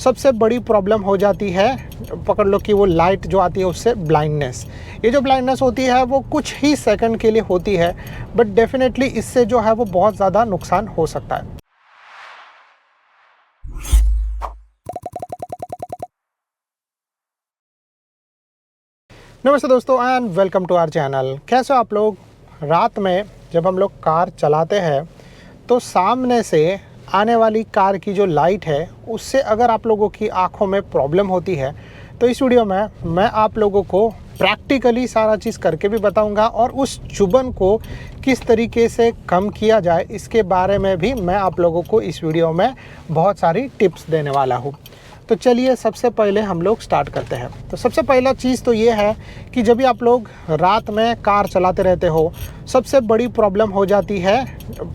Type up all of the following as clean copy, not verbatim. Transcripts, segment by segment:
सबसे बड़ी प्रॉब्लम हो जाती है, पकड़ लो कि वो लाइट जो आती है उससे ब्लाइंडनेस। ये जो ब्लाइंडनेस होती है वो कुछ ही सेकंड के लिए होती है, बट डेफिनेटली इससे जो है वो बहुत ज़्यादा नुकसान हो सकता है। नमस्ते दोस्तों and welcome to our channel. कैसे हो आप लोग? रात में जब हम लोग कार चलाते हैं तो सामने से आने वाली कार की जो लाइट है उससे अगर आप लोगों की आंखों में प्रॉब्लम होती है तो इस वीडियो में मैं आप लोगों को प्रैक्टिकली सारा चीज़ करके भी बताऊंगा और उस चुभन को किस तरीके से कम किया जाए इसके बारे में भी मैं आप लोगों को इस वीडियो में बहुत सारी टिप्स देने वाला हूँ। तो चलिए सबसे पहले हम लोग स्टार्ट करते हैं। तो सबसे पहला चीज़ तो ये है कि जब भी आप लोग रात में कार चलाते रहते हो, सबसे बड़ी प्रॉब्लम हो जाती है,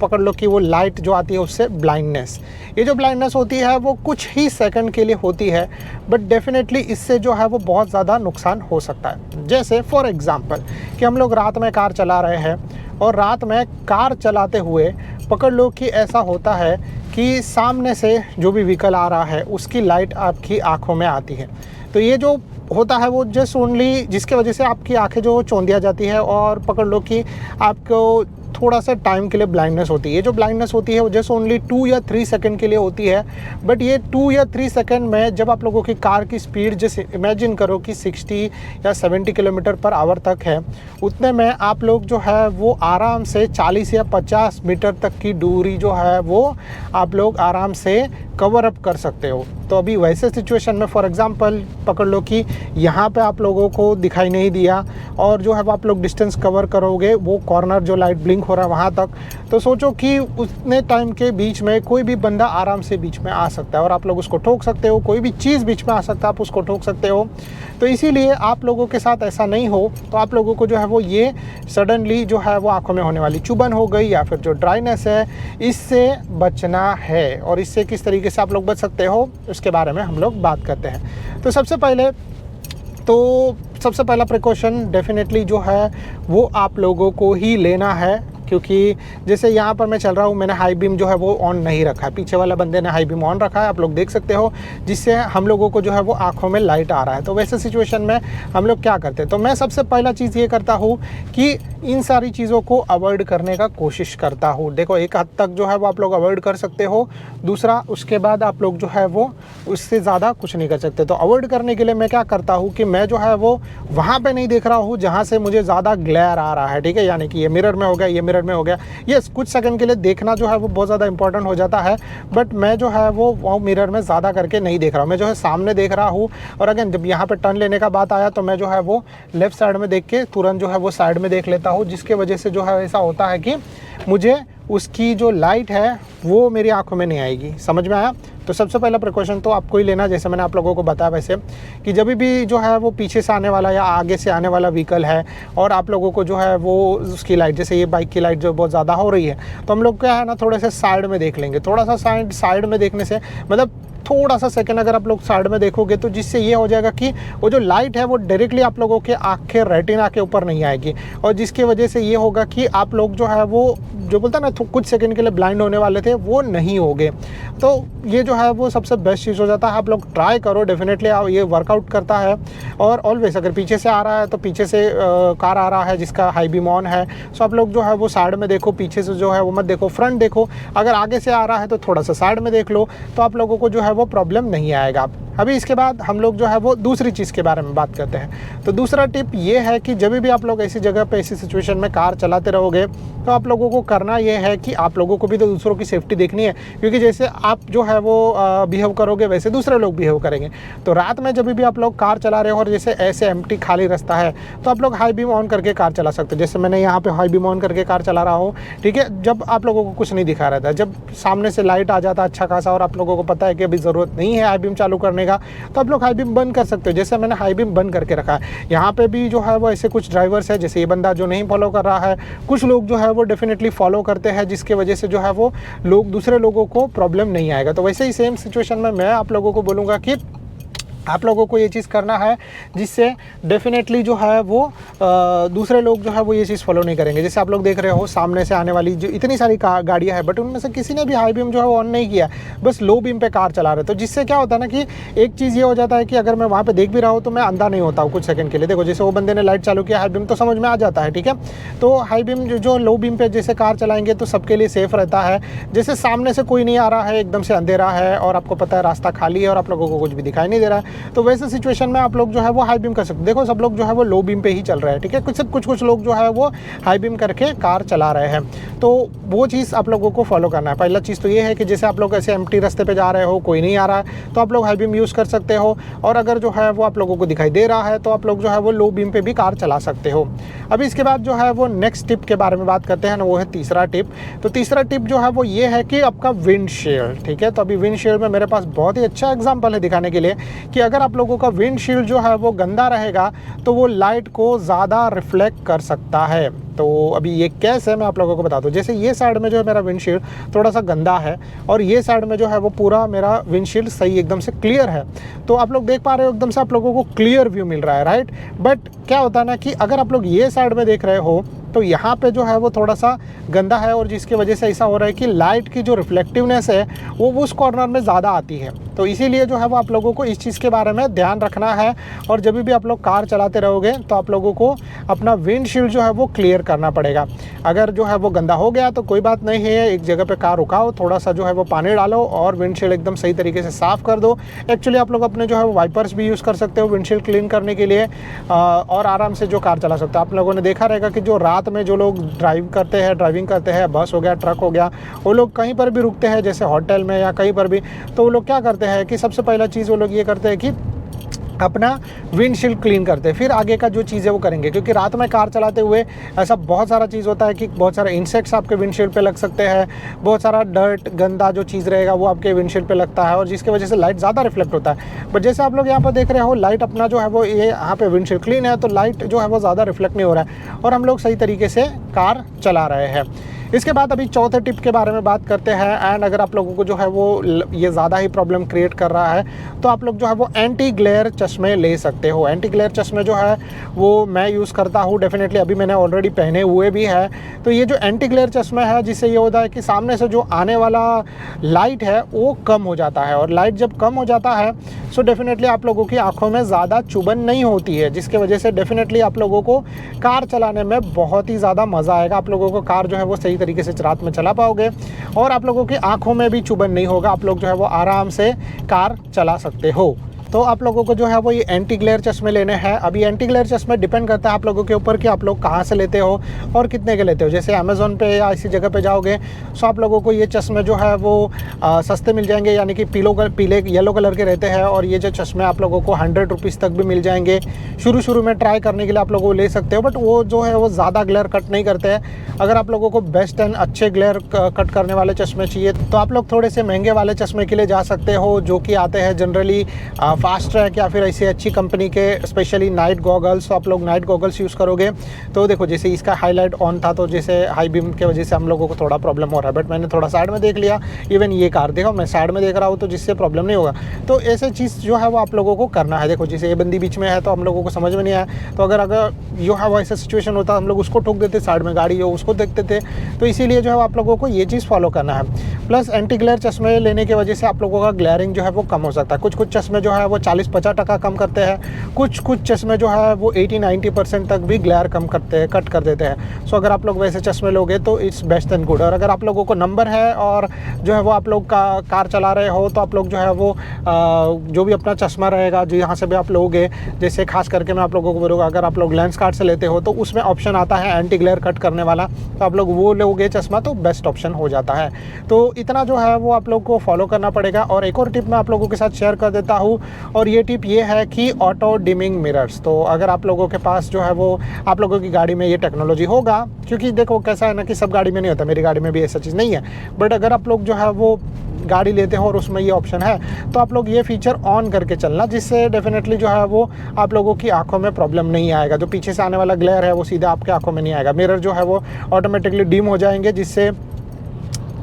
पकड़ लो कि वो लाइट जो आती है उससे ब्लाइंडनेस। ये जो ब्लाइंडनेस होती है वो कुछ ही सेकंड के लिए होती है, बट डेफिनेटली इससे जो है वो बहुत ज़्यादा नुकसान हो सकता है। जैसे फॉर एग्ज़ाम्पल कि हम लोग रात में कार चला रहे हैं और रात में कार चलाते हुए पकड़ लो कि ऐसा होता है कि सामने से जो भी व्हीकल आ रहा है उसकी लाइट आपकी आंखों में आती है। तो ये जो होता है वो जस्ट ओनली जिसके वजह से आपकी आंखें जो चौंधिया जाती है और पकड़ लो कि आपको थोड़ा सा टाइम के लिए ब्लाइंडनेस होती है। ये जो ब्लाइंडनेस होती है वो जस्ट ओनली 2 या 3 सेकंड के लिए होती है, बट ये 2 या 3 सेकंड में जब आप लोगों की कार की स्पीड जैसे इमेजिन करो कि 60 या 70 किलोमीटर पर आवर तक है, उतने में आप लोग जो है वो आराम से 40 या 50 मीटर तक की दूरी जो है वो आप लोग आराम से कवर अप कर सकते हो। तो अभी वैसे सिचुएशन में फॉर एग्ज़ाम्पल पकड़ लो कि यहाँ पे आप लोगों को दिखाई नहीं दिया और जो है वो आप लोग डिस्टेंस कवर करोगे वो कॉर्नर जो लाइट ब्लिंक हो रहा है वहाँ तक, तो सोचो कि उतने टाइम के बीच में कोई भी बंदा आराम से बीच में आ सकता है और आप लोग उसको ठोक सकते हो। कोई भी चीज़ बीच में आ सकता है, आप उसको ठोक सकते हो। तो इसीलिए आप लोगों के साथ ऐसा नहीं हो तो आप लोगों को जो है वो ये सडनली जो है वो आँखों में होने वाली चुभन हो गई या फिर जो ड्राइनेस है, इससे बचना है। और इससे किस तरीके से आप लोग बच सकते हो उसके बारे में हम लोग बात करते हैं। तो सबसे पहला प्रिकॉशन डेफिनेटली जो है वो आप लोगों को ही लेना है, क्योंकि जैसे यहाँ पर मैं चल रहा हूँ, मैंने हाई बीम जो है वो ऑन नहीं रखा है, पीछे वाला बंदे ने हाई बीम ऑन रखा है, आप लोग देख सकते हो, जिससे हम लोगों को जो है वो आंखों में लाइट आ रहा है। तो वैसे सिचुएशन में हम लोग क्या करते हैं, तो मैं सबसे पहला चीज़ ये करता हूँ कि इन सारी चीज़ों को अवॉइड करने का कोशिश करता हूँ। देखो एक हद तक जो है वो आप लोग अवॉइड कर सकते हो, दूसरा उसके बाद आप लोग जो है वो उससे ज़्यादा कुछ नहीं कर सकते। तो अवॉइड करने के लिए मैं क्या करता हूँ कि मैं जो है वो वहाँ पे नहीं देख रहा हूँ जहाँ से मुझे ज़्यादा ग्लेयर आ रहा है, ठीक है, यानी कि ये मिरर में हो गया, ये मिरर में हो गया। यस, कुछ सेकंड के लिए देखना जो है वो बहुत ज़्यादा इंपॉर्टेंट हो जाता है, बट मैं जो है वो मिरर में ज़्यादा करके नहीं देख रहा हूँ, मैं जो है सामने देख रहा हूँ। और अगेन जब यहाँ पे टर्न लेने का बात आया तो मैं जो है वो लेफ़्ट साइड में देख के तुरंत जो है वो साइड में देख लेता हूँ, जिसके वजह से जो है ऐसा होता है कि मुझे उसकी जो लाइट है वो मेरी आंखों में नहीं आएगी। समझ में आया? तो सबसे पहला प्रिकॉशन तो आपको ही लेना, जैसे मैंने आप लोगों को बताया वैसे, कि जब भी जो है वो पीछे से आने वाला या आगे से आने वाला व्हीकल है और आप लोगों को जो है वो उसकी लाइट, जैसे ये बाइक की लाइट जो बहुत ज़्यादा हो रही है, तो हम लोग क्या है ना थोड़े से साइड में देख लेंगे। थोड़ा सा साइड में देखने से मतलब थोड़ा सा सेकंड अगर आप लोग साइड में देखोगे तो जिससे ये हो जाएगा कि वो जो लाइट है वो डायरेक्टली आप लोगों के आँख के रेटिना के ऊपर नहीं आएगी, और जिसकी वजह से ये होगा कि आप लोग जो है वो जो बोलता है ना कुछ सेकंड के लिए ब्लाइंड होने वाले थे वो नहीं होगे। तो ये जो है वो सबसे बेस्ट चीज़ हो जाता है। आप लोग ट्राई करो, डेफिनेटली ये वर्कआउट करता है। और ऑलवेज अगर पीछे से आ रहा है तो पीछे से कार आ रहा है जिसका हाई बीम ऑन है, सो आप लोग जो है वो साइड में देखो, पीछे से जो है वो मत देखो, फ्रंट देखो। अगर आगे से आ रहा है तो थोड़ा सा साइड में देख लो, तो आप लोगों को जो है वो प्रॉब्लम नहीं आएगा। अभी इसके बाद हम लोग जो है वो दूसरी चीज़ के बारे में बात करते हैं। तो दूसरा टिप ये है कि जब भी आप लोग ऐसी जगह पे ऐसी सिचुएशन में कार चलाते रहोगे तो आप लोगों को करना ये है कि आप लोगों को भी तो दूसरों की सेफ्टी देखनी है, क्योंकि जैसे आप जो है वो बिहेव करोगे वैसे दूसरे लोग बिहेव करेंगे। तो रात में जब भी आप लोग कार चला रहे हो और जैसे ऐसे एम्प्टी खाली रास्ता है तो आप लोग हाई बीम ऑन करके कार चला सकते हो। जैसे मैंने यहाँ पे हाई बीम ऑन करके कार चला रहा हूँ, ठीक है, जब आप लोगों को कुछ नहीं दिखा रहता है, जब सामने से लाइट आ जाता है अच्छा खासा और आप लोगों को पता है कि अभी ज़रूरत नहीं है हाई बीम चालू करने का, तो आप लोग हाई बीम बंद कर सकते हो। जैसे मैंने हाई बीम बंद करके रखा है। यहाँ पे भी जो है वो ऐसे कुछ ड्राइवर्स है, जैसे ये बंदा जो नहीं फॉलो कर रहा है, कुछ लोग जो है वो डेफिनेटली फॉलो करते हैं, जिसके वजह से जो है वो लोग दूसरे लोगों को प्रॉब्लम नहीं आएगा। तो वैसे ही सेम सिचुएशन में मैं आप लोगों को बोलूँगा कि आप लोगों को ये चीज़ करना है, जिससे डेफिनेटली जो है वो दूसरे लोग जो है वो ये चीज़ फॉलो नहीं करेंगे। जैसे आप लोग देख रहे हो सामने से आने वाली जो इतनी सारी गाड़ियाँ हैं, बट उनमें से किसी ने भी हाई बीम जो है वो ऑन नहीं किया, बस लो बीम पे कार चला रहे। तो जिससे क्या होता है ना कि एक चीज़ ये हो जाता है कि अगर मैं वहाँ पर देख भी रहा हूँ तो मैं अंधा नहीं होता हूँ कुछ सेकंड के लिए। देखो जैसे वो बंदे ने लाइट चालू किया हाई बीम, तो समझ में आ जाता है, ठीक है। तो हाई बीम जो लो बीम पे जैसे कार चलाएंगे तो सबके लिए सेफ़ रहता है। जैसे सामने से कोई नहीं आ रहा है, एकदम से अंधेरा है और आपको पता है रास्ता खाली है और आप लोगों को कुछ भी दिखाई नहीं दे रहा है, तो वैसे सिचुएशन में आप लोग जो है वो हाई बीम कर सकते हैं। देखो सब लोग जो है वो लो बीम पे ही चल रहे हैं, ठीक है। कुछ लोग जो है वो हाई बीम करके कार चला रहे हैं। तो वो चीज़ आप लोगों को फॉलो करना है। पहला चीज़ तो ये है कि जैसे आप लोग ऐसे एम्प्टी रास्ते पे जा रहे हो, कोई नहीं आ रहा है, तो आप लोग हाई बीम यूज़ कर सकते हो। और अगर जो है वो आप लोगों को दिखाई दे रहा है तो आप लोग जो है वो लो बीम पे भी कार चला सकते हो। अभी इसके बाद जो है वो नेक्स्ट टिप के बारे में बात करते हैं ना, वो है तीसरा टिप। तो तीसरा टिप जो है वो ये है कि आपका विंडशील्ड, ठीक है। तो अभी विंडशील्ड में मेरे पास बहुत ही अच्छा एग्जाम्पल है दिखाने के लिए कि अगर आप लोगों का विंडशील्ड जो है वो गंदा रहेगा तो वो लाइट को ज़्यादा रिफ्लेक्ट कर सकता है। तो अभी ये कैसे है मैं आप लोगों को बता दूं। जैसे ये साइड में जो है मेरा विंडशील्ड थोड़ा सा गंदा है और ये साइड में जो है वो पूरा मेरा विंडशील्ड सही एकदम से क्लियर है। तो आप लोग देख पा रहे हो एकदम से आप लोगों को क्लियर व्यू मिल रहा है, राइट। बट क्या होता है ना कि अगर आप लोग ये साइड में देख रहे हो तो यहाँ पे जो है वो थोड़ा सा गंदा है और जिसकी वजह से ऐसा हो रहा है कि लाइट की जो रिफ्लेक्टिवनेस है वो उस कॉर्नर में ज़्यादा आती है। तो इसीलिए जो है वो आप लोगों को इस चीज़ के बारे में ध्यान रखना है। और जब भी आप लोग कार चलाते रहोगे तो आप लोगों को अपना विंडशील्ड जो है वो क्लियर करना पड़ेगा। अगर जो है वो गंदा हो गया तो कोई बात नहीं है, एक जगह पे कार रुकाओ, थोड़ा सा जो है वो पानी डालो और विंडशील्ड एकदम सही तरीके से साफ़ कर दो। एक्चुअली आप लोग अपने जो है वो वाइपर्स भी यूज़ कर सकते हो विंडशील्ड क्लीन करने के लिए और आराम से जो कार चला सकते हो। आप लोगों ने देखा रहेगा कि जो रात में जो लोग ड्राइविंग करते हैं, बस हो गया, ट्रक हो गया, वो लोग कहीं पर भी रुकते हैं जैसे होटल में या कहीं पर भी, तो वो लोग क्या करते हैं कि सबसे पहला चीज़ वो लोग ये करते हैं कि अपना विंडशील्ड क्लीन करते हैं, फिर आगे का जो चीज़ है वो करेंगे। क्योंकि रात में कार चलाते हुए ऐसा बहुत सारा चीज़ होता है कि बहुत सारे इंसेक्ट्स आपके विंडशील्ड पे लग सकते हैं, बहुत सारा डर्ट गंदा जो चीज़ रहेगा वो आपके विंडशील्ड पे लगता है और जिसकी वजह से लाइट ज़्यादा रिफ्लेक्ट होता है। बट जैसे आप लोग यहाँ पर देख रहे हो लाइट अपना जो है वो ये यहाँ पे विंडशील्ड क्लीन है तो लाइट जो है वो ज़्यादा रिफ्लेक्ट नहीं हो रहा है और हम लोग सही तरीके से कार चला रहे हैं। इसके बाद अभी चौथे टिप के बारे में बात करते हैं। एंड अगर आप लोगों को जो है वो ये ज़्यादा ही प्रॉब्लम क्रिएट कर रहा है तो आप लोग जो है वो एंटी ग्लेयर चश्मे ले सकते हो। एंटी ग्लेयर चश्मे जो है वो मैं यूज़ करता हूँ डेफिनेटली, अभी मैंने ऑलरेडी पहने हुए भी है। तो ये जो एंटी ग्लेयर चश्मा है जिससे ये होता है कि सामने से जो आने वाला लाइट है वो कम हो जाता है और लाइट जब कम हो जाता है सो डेफिनेटली आप लोगों की आँखों में ज़्यादा चुभन नहीं होती है, जिसके वजह से डेफिनेटली आप लोगों को कार चलाने में बहुत ही ज़्यादा मज़ा आएगा। आप लोगों को कार जो है वो सही तरीके से रात में चला पाओगे और आप लोगों की आंखों में भी चुभन नहीं होगा। आप लोग जो है वो आराम से कार चला सकते हो। तो आप लोगों को जो है वो ये एंटी ग्लेयर चश्मे लेने हैं। अभी एंटी ग्लेयर चश्मे डिपेंड करता है आप लोगों के ऊपर कि आप लोग कहाँ से लेते हो और कितने के लेते हो। जैसे अमेज़ॉन पे या इसी जगह पे जाओगे सो आप लोगों को ये चश्मे जो है वो सस्ते मिल जाएंगे, यानी कि पीले येलो कलर के रहते हैं और ये जो चश्मे आप लोगों को 100 रुपीज़ तक भी मिल जाएंगे। शुरू में ट्राई करने के लिए आप लोगों को ले सकते हो, बट वो जो है वो ज़्यादा ग्लेयर कट नहीं करते हैं। अगर आप लोगों को बेस्ट एंड अच्छे ग्लेयर कट करने वाले चश्मे चाहिए तो आप लोग थोड़े से महंगे वाले चश्मे के लिए जा सकते हो, जो कि आते हैं जनरली फास्ट ट्रैक या फिर ऐसी अच्छी कंपनी के, स्पेशली नाइट गॉगल्स। तो आप लोग नाइट गॉगल्स यूज़ करोगे तो देखो जैसे इसका हाईलाइट ऑन था तो जैसे हाई बीम की वजह से हम लोगों को थोड़ा प्रॉब्लम हो रहा है, बट मैंने थोड़ा साइड में देख लिया। इवन ये कार देखो मैं साइड में देख रहा हूँ तो जिससे प्रॉब्लम नहीं होगा। तो ऐसे चीज़ जो है वो आप लोगों को करना है। देखो जैसे ये बंदी बीच में है तो हम लोगों को समझ में नहीं आया, तो अगर जो है वो ऐसा सिचुएशन होता हम लोग उसको ठोक देते, साइड में गाड़ी हो उसको देखते थे। तो इसीलिए जो है आप लोगों को ये चीज़ फॉलो करना है। प्लस एंटी ग्लेयर चश्मे लेने की वजह से आप लोगों का ग्लेयरिंग जो है वो कम हो सकता है। कुछ चश्मे जो है वो 40-50% कम करते हैं, कुछ चश्मे जो है वो 80-90% तक भी ग्लेयर कट कर देते हैं। सो अगर आप लोग वैसे चश्मे लोगे तो इट्स बेस्ट एंड गुड। और अगर आप लोगों को नंबर है और जो है वो आप लोग कार चला रहे हो तो आप लोग जो है वो जो भी अपना चश्मा रहेगा जो यहाँ से भी आप लोगे, जैसे खास करके मैं आप लोगों को बोलूँगा अगर आप लोग लेंस कार्ड से लेते हो तो उसमें ऑप्शन आता है एंटी ग्लेयर कट करने वाला, तो आप लोग वो लोगे चश्मा तो बेस्ट ऑप्शन हो जाता है। तो इतना जो है वो आप लोग को फॉलो करना पड़ेगा। और एक और टिप मैं आप लोगों के साथ शेयर कर देता हूँ और ये टिप ये है कि ऑटो डिमिंग मिरर्स। तो अगर आप लोगों के पास जो है वो आप लोगों की गाड़ी में ये टेक्नोलॉजी होगा, क्योंकि देखो कैसा है ना कि सब गाड़ी में नहीं होता, मेरी गाड़ी में भी ऐसा चीज़ नहीं है, बट अगर आप लोग जो है वो गाड़ी लेते हो और उसमें ये ऑप्शन है तो आप लोग ये फीचर ऑन करके चलना, जिससे डेफिनेटली जो है वो आप लोगों की आंखों में प्रॉब्लम नहीं आएगा। जो पीछे से आने वाला ग्लेयर है वो सीधा आपके आंखों में नहीं आएगा। मिरर जो है वो ऑटोमेटिकली डिम हो जाएंगे, जिससे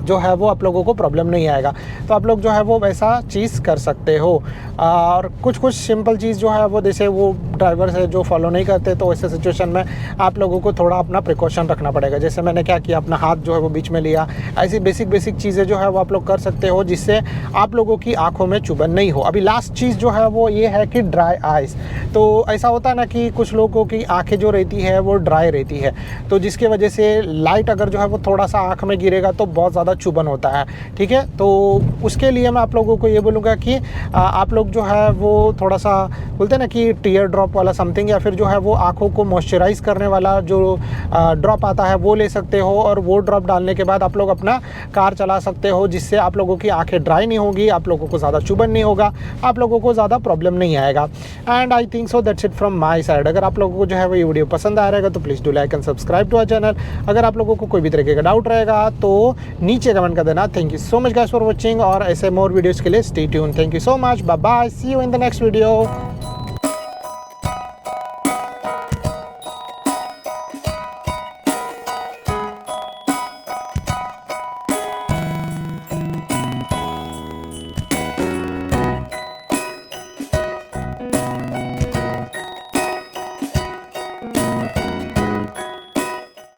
जो है वो आप लोगों को प्रॉब्लम नहीं आएगा। तो आप लोग जो है वो वैसा चीज़ कर सकते हो। और कुछ सिंपल चीज़ जो है वो जैसे वो ड्राइवर्स है जो फॉलो नहीं करते, तो ऐसे सिचुएशन में आप लोगों को थोड़ा अपना प्रिकॉशन रखना पड़ेगा। जैसे मैंने क्या किया, अपना हाथ जो है वो बीच में लिया। ऐसी बेसिक चीज़ें जो है वो आप लोग कर सकते हो जिससे आप लोगों की आंखों में चुभन नहीं हो। अभी लास्ट चीज़ जो है वो ये है कि ड्राई आइज़। तो ऐसा होता है ना कि कुछ लोगों की आंखें जो रहती है वो ड्राई रहती है, तो जिसकी वजह से लाइट अगर जो है वो थोड़ा सा आँख में गिरेगा तो बहुत ज़्यादा चुभन होता है। ठीक है, तो उसके लिए मैं आप लोगों को ये बोलूँगा कि आप लोग जो है वो थोड़ा सा बोलते हैं ना कि टीयर ड्रॉप वाला समथिंग, या फिर जो है वो आँखों को मॉइस्चराइज़ करने वाला जो ड्रॉप आता है वो ले सकते हो। और वो ड्रॉप डालने के बाद आप लोग अपना कार चला सकते हो, जिससे आप लोगों की आंखें ड्राई नहीं होगी, आप लोगों को ज़्यादा चुभन नहीं होगा, आप लोगों को ज़्यादा प्रॉब्लम नहीं आएगा। And I think so that's it from my side. अगर आप लोगों को जो है वो ये वीडियो पसंद आ रहेगा तो please do like and subscribe to our channel. अगर आप लोगों को कोई भी तरीके का डाउट रहेगा तो नीचे कमेंट कर देना। Thank you so much guys for watching, और ऐसे मोर वीडियोज़ के लिए stay tune. Thank you so much, bye bye, see you in the next video.